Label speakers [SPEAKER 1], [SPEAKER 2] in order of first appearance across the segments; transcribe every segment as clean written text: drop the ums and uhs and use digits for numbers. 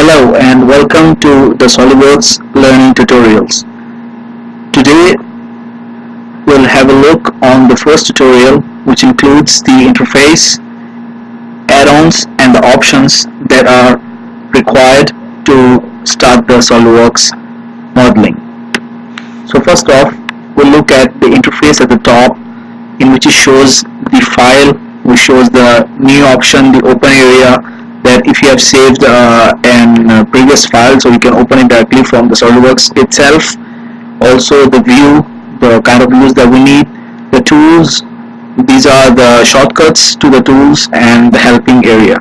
[SPEAKER 1] Hello and welcome to the SolidWorks learning tutorials. Today we'll have a look on the first tutorial, which includes the interface, add-ons and the options that are required to start the SolidWorks modeling. So first off, we'll look at the interface at the top, in which it shows the file, which shows the new option, the open area, that if you have saved an previous file, so you can open it directly from the SolidWorks itself. Also the view, the kind of views that we need, the tools, these are the shortcuts to the tools, and the helping area.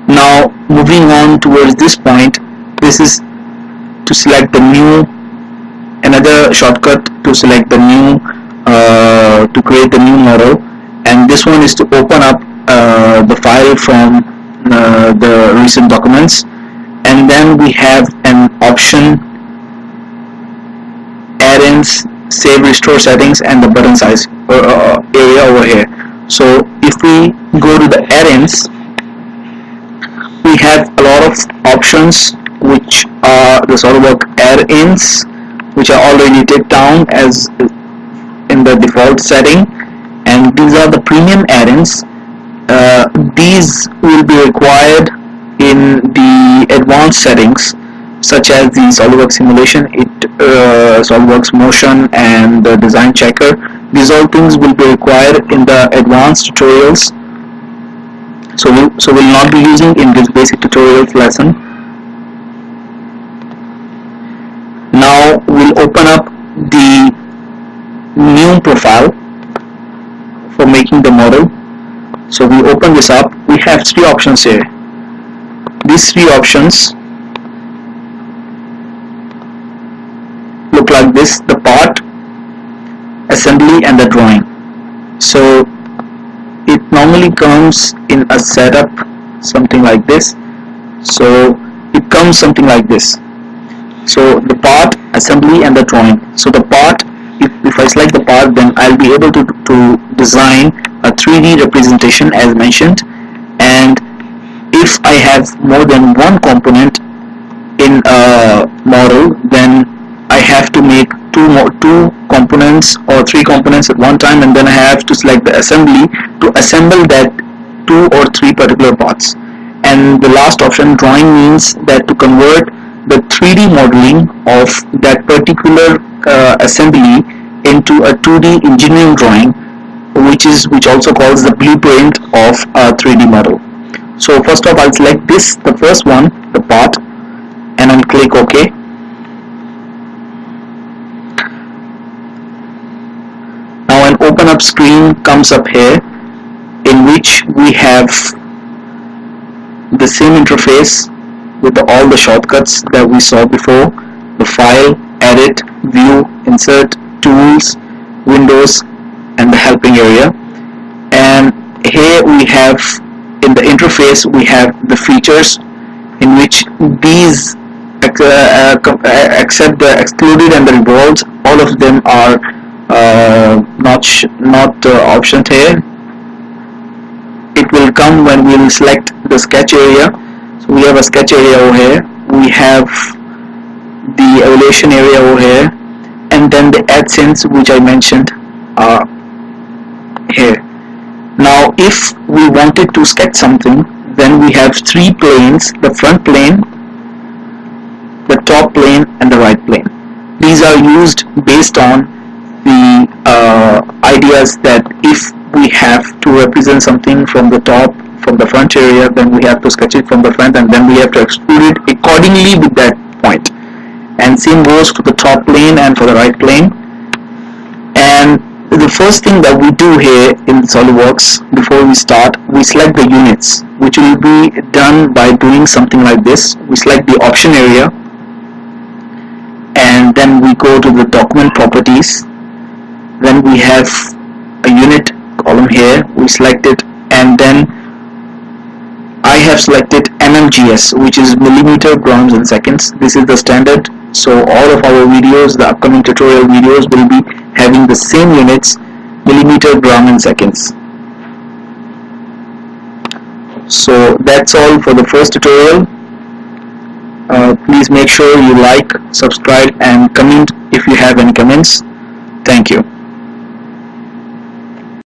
[SPEAKER 1] Now moving on towards this point, this is to select the new, another shortcut to select the new, to create the new model, and this one is to open up the file from the recent documents. And then we have an option, Addins, save restore settings, and the button size area over here. So if we go to the Addins, we have a lot of options, which are the SolidWorks add-ins, which are already taken down as in the default setting, and these are the premium add-ins. These will be required in the advanced settings, such as the SolidWorks Simulation, SolidWorks Motion, and the Design Checker. These all things will be required in the advanced tutorials, so we'll not be using in this basic tutorials lesson. Now we'll open up the new profile for making the model. So we open this up. We have three options here. These three options look like this: the part, assembly, and the drawing. So it normally comes in a setup something like this. So it comes something like this. So the part, assembly, and the drawing. So the part, if I select the part, then I'll be able to design a 3D representation as mentioned. And if I have more than one component in a model, then I have to make two components or three components at one time, and then I have to select the assembly to assemble that 2 or 3 particular parts. And the last option, drawing, means that to convert the 3D modeling of that particular assembly into a 2D engineering drawing, which also calls the blueprint of a 3D model. So first off, I'll select this, the first one, the part, and then click OK. Now an open up screen comes up here, in which we have the same interface with all the shortcuts that we saw before: the file, edit, view, insert, tools, windows, and the helping area. And here we have, in the interface, we have the features, in which these except the excluded and the revolved, all of them are not optioned here. It will come when we will select the sketch area. So we have a sketch area over here, we have the evaluation area over here, and then the Addins, which I mentioned, are here. Now if we wanted to sketch something, then we have 3 planes: the front plane, the top plane, and the right plane. These are used based on the ideas that if we have to represent something from the top, from the front area, then we have to sketch it from the front, and then we have to extrude it accordingly with that point. And same goes for the top plane and for the right plane. And the first thing that we do here in SolidWorks, before we start, we select the units, which will be done by doing something like this. We select the option area, and then we go to the document properties. Then we have a unit column here, we select it, and then I have selected mmgs, which is millimeter, grams, and seconds. This is the standard, so all of our videos, the upcoming tutorial videos, will be having the same units: millimeter, gram, and seconds. So that's all for the first tutorial. Please make sure you like, subscribe and comment if you have any comments. Thank you.